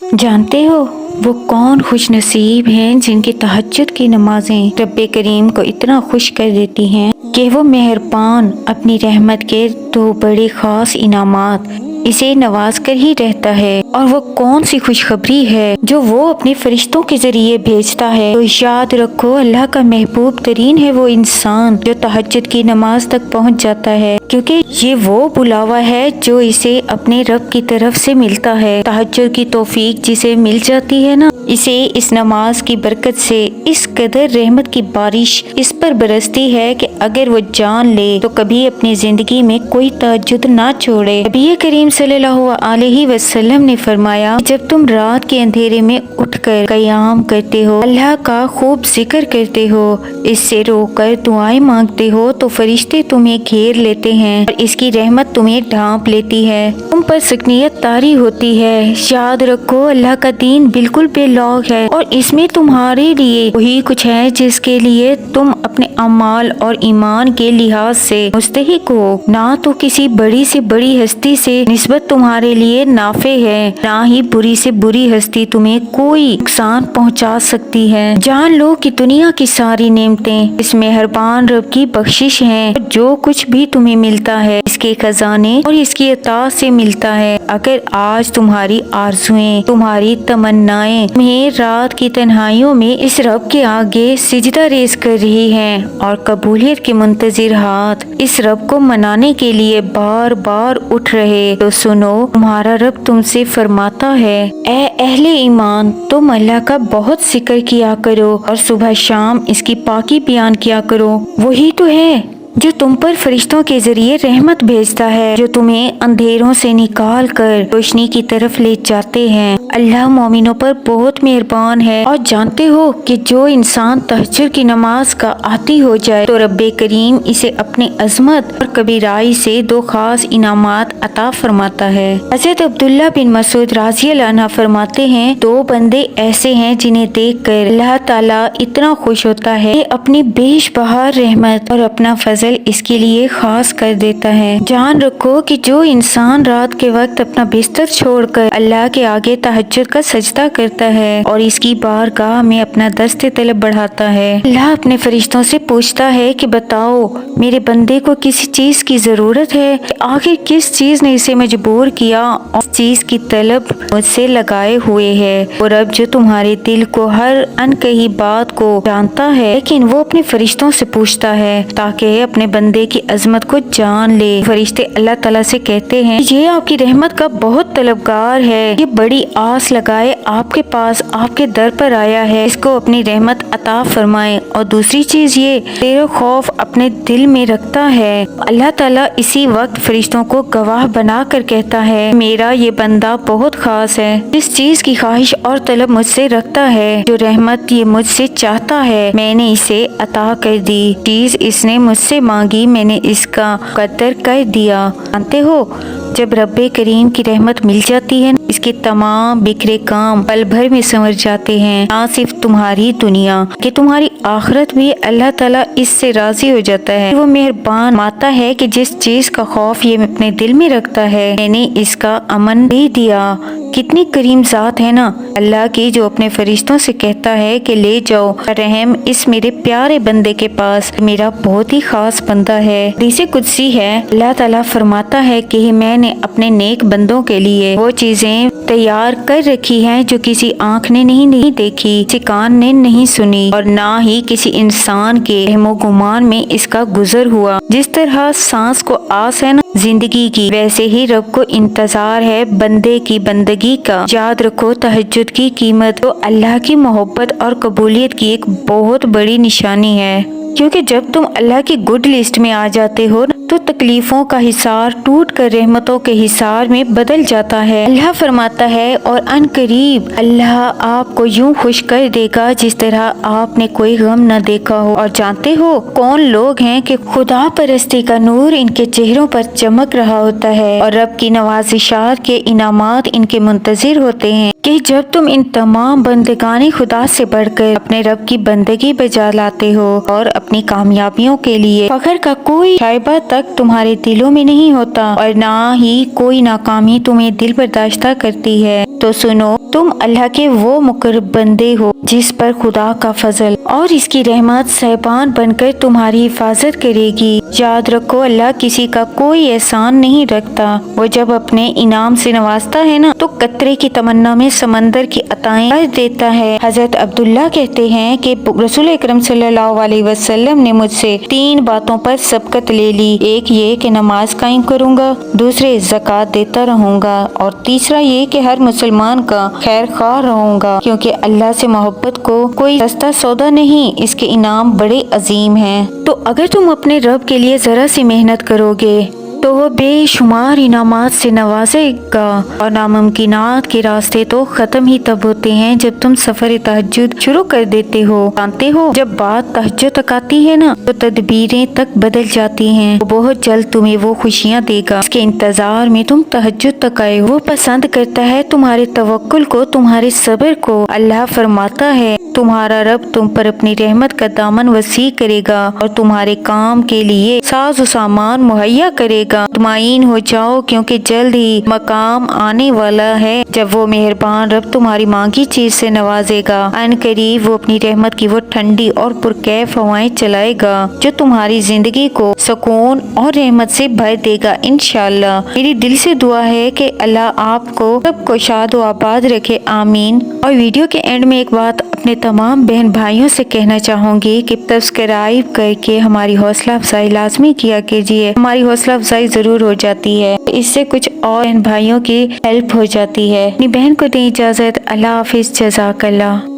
जानते हो वो कौन खुश नसीब हैं जिनकी तहज्जुद की नमाजें रब्बे करीम को इतना खुश कर देती हैं कि वो मेहरबान अपनी रहमत के दो बड़े खास इनामात इसे नवाज कर ही रहता है। और वो कौन सी खुशखबरी है जो वो अपने फरिश्तों के जरिए भेजता है। तो याद रखो, अल्लाह का महबूब तरीन है वो इंसान जो तहज्जुद की नमाज तक पहुंच जाता है, क्योंकि ये वो बुलावा है जो इसे अपने रब की तरफ से मिलता है। तहज्जुद की तौफीक जिसे मिल जाती है ना, इसे इस नमाज की बरकत से इस कदर रहमत की बारिश इस पर बरसती है कि अगर वो जान ले तो कभी अपनी जिंदगी में कोई तहज्जुद ना छोड़े। नबी करीम सल्लल्लाहु अलैहि वसल्लम ने फरमाया, जब तुम रात के अंधेरे में उठकर क़याम करते हो, अल्लाह का खूब जिक्र करते हो, इससे रोकर दुआएं मांगते हो, तो फरिश्ते तुम्हें घेर लेते हैं और इसकी रहमत तुम्हें ढांप लेती है, तुम पर सकनियत तारी होती है। याद रखो, अल्लाह का दीन बिल्कुल बेलौग है और इसमें तुम्हारे लिए वही कुछ है जिसके लिए तुम अपने अमाल और ईमान के लिहाज से मुस्तहिक हो। ना तो किसी बड़ी से बड़ी हस्ती से निस्बत तुम्हारे लिए नाफे है, ना ही बुरी से बुरी हस्ती तुम्हें कोई नुकसान पहुंचा सकती है। जान लो कि दुनिया की सारी नेमतें इस मेहरबान रब की बख्शिश हैं। जो कुछ भी तुम्हें मिलता है इसके खजाने और इसकी अता से मिलता है। अगर आज तुम्हारी आरज़ुएं, तुम्हारी तमन्नाएं तुम्हें रात की तन्हाइयों में इस रब के आगे सिजदा रेज़ कर रही हैं और कबूलियत के मुंतजिर हाथ इस रब को मनाने के लिए बार बार उठ रहे, तो सुनो, तुम्हारा रब तुमसे फरमाता है, ए अहले ईमान, तुम अल्लाह का बहुत जिक्र किया करो और सुबह शाम इसकी पाकी बयान किया करो। वही तो है जो तुम पर फरिश्तों के जरिए रहमत भेजता है, जो तुम्हें अंधेरों से निकाल कर रोशनी की तरफ ले जाते हैं। अल्लाह मोमिनों पर बहुत मेहरबान है। और जानते हो कि जो इंसान तहज्जुद की नमाज का आती हो जाए तो रब्बे करीम इसे अपनी अजमत और कबीराई से दो खास इनामात अता फरमाता है। हज़रत अब्दुल्ला बिन मसूद राज़ी अल्लाह अन्हु फरमाते हैं, दो बंदे ऐसे हैं जिन्हें देख कर अल्लाह ताला इतना खुश होता है, अपनी बेशबहा रहमत और अपना फजल इसके लिए खास कर देता है। जान रखो कि जो इंसान रात के वक्त अपना बिस्तर छोड़कर अल्लाह के आगे तहज्जुद का सजदा करता है और इसकी बारगाह में अपना दस्ते तलब बढ़ाता है, अल्लाह अपने फरिश्तों से पूछता है कि बताओ, मेरे बंदे को किसी चीज की जरूरत है? आखिर किस चीज ने इसे मजबूर किया और इस चीज की तलब मुझसे लगाए हुए है? और अब जो तुम्हारे दिल को हर अनकही बात को जानता है, लेकिन वो अपने फरिश्तों से पूछता है ताकि अपने बंदे की अजमत को जान ले। फरिश्ते अल्लाह ताला से कहते हैं, ये आपकी रहमत का बहुत तलबगार है, ये बड़ी आस लगाए आपके पास, आपके दर पर आया है, इसको अपनी रहमत अता फरमाए। और दूसरी चीज ये, तेरे खौफ अपने दिल में रखता है। अल्लाह ताला इसी वक्त फरिश्तों को गवाह बना कर कहता है, मेरा ये बंदा बहुत खास है, जिस चीज की ख्वाहिश और तलब मुझसे रखता है, जो रहमत ये मुझसे चाहता है, मैंने इसे अता कर दी। चीज इसने मुझसे मांगी, मैंने इसका कदर कर दिया। जानते हो, जब रब्बे करीम की रहमत मिल जाती है, इसके तमाम बिखरे काम पल भर में संवर जाते हैं। ना सिर्फ तुम्हारी दुनिया कि तुम्हारी आखिरत भी अल्लाह ताला इससे राजी हो जाता है। वो मेहरबान माता है कि जिस चीज का खौफ ये अपने दिल में रखता है, मैंने इसका अमन दे दिया। कितनी करीम जात है ना अल्लाह की, जो अपने फरिश्तों से कहता है कि ले जाओ रहम इस मेरे प्यारे बंदे के पास, मेरा बहुत ही खास बंदा है। हदीस कुदसी है, अल्लाह ताला फरमाता है कि मैंने अपने नेक बंदों के लिए वो चीजें तैयार कर रखी हैं जो किसी आँख ने नहीं देखी, किसी कान ने नहीं सुनी और ना ही किसी इंसान के रहमो गुमान में इसका गुजर हुआ। जिस तरह सांस को आस है ना जिंदगी की, वैसे ही रब को इंतजार है बंदे की बंदगी का। याद रखो, तहज्जुद की कीमत तो अल्लाह की मोहब्बत और कबूलियत की एक बहुत बड़ी निशानी है, क्योंकि जब तुम अल्लाह की गुड लिस्ट में आ जाते हो तो तकलीफों का हिसार टूट कर रहमतों के हिसार में बदल जाता है। अल्लाह फरमाता है, और अनकरीब अल्लाह आपको यूं खुश कर देगा जिस तरह आपने कोई गम न देखा हो। और जानते हो कौन लोग हैं कि खुदा परस्ती का नूर इनके चेहरों पर चमक रहा होता है और रब की नवाजिशात के इनामात इनके मुंतजिर होते हैं कि जब तुम इन तमाम बंदगानी खुदा से बढ़कर अपने रब की बंदगी बजा लाते हो और अपनी कामयाबियों के लिए फख्र का कोई शायबा तक तक तुम्हारे दिलों में नहीं होता और ना ही कोई नाकामी तुम्हें दिल बर्दाश्त करती है। तो सुनो, तुम अल्लाह के वो मुकर्रब बंदे हो जिस पर खुदा का फजल और इसकी रहमत सहबान बनकर तुम्हारी हिफाजत करेगी। याद रखो, अल्लाह किसी का कोई एहसान नहीं रखता। वो जब अपने इनाम से नवाजता है ना, तो कतरे की तमन्ना में समंदर की अताएं कर देता है। हजरत अब्दुल्ला कहते हैं कि रसूल अकरम सल्लल्लाहु अलैहि वसल्लम ने मुझसे 3 बातों पर सबकत ले ली। एक ये कि नमाज कायम करूंगा, दूसरे ज़कात देता रहूंगा और तीसरा ये कि हर मुसलमान का खैर खा रहूंगा, क्योंकि अल्लाह से मोहब्बत को कोई सस्ता सौदा नहीं, इसके इनाम बड़े अजीम हैं। तो अगर तुम अपने रब के लिए जरा सी मेहनत करोगे तो वो बेशुमार इनामात से नवाजेगा। और नामुमकिनात के रास्ते तो खत्म ही तब होते हैं जब तुम सफर तहज्जुद शुरू कर देते हो। जानते हो, जब बात तहज्जुद तक आती है ना, तो तदबीरें तक बदल जाती हैं। वो बहुत जल्द तुम्हें वो खुशियाँ देगा इसके इंतजार में तुम तहज्जुद तक आए। वो पसंद करता है तुम्हारे तवक्कुल को, तुम्हारे सब्र को। अल्लाह फरमाता है, तुम्हारा रब तुम पर अपनी रहमत का दामन वसी करेगा और तुम्हारे काम के लिए साज सामान मुहैया करेगा। मुतमईन हो जाओ, क्योंकि जल्द ही मकाम आने वाला है जब वो मेहरबान रब तुम्हारी मांगी चीज से नवाजेगा। अन करीब वो अपनी रहमत की वो ठंडी और पुरकैफ हवाएं चलाएगा जो तुम्हारी जिंदगी को सुकून और रहमत से भर देगा इंशाअल्लाह। मेरी दिल से दुआ है कि अल्लाह आपको सबको शाद व आबाद रखे, आमीन। और वीडियो के एंड में एक बात अपने तमाम बहन भाइयों से कहना चाहूंगी कि सब्सक्राइब करके हमारी हौसला अफजाई लाजमी किया कीजिए। हमारी हौसला अफजाई जरूर हो जाती है, इससे कुछ और बहन भाइयों की हेल्प हो जाती है। अपनी बहन को दें इजाजत। अल्लाह हाफिज, जज़ाकल्लाह।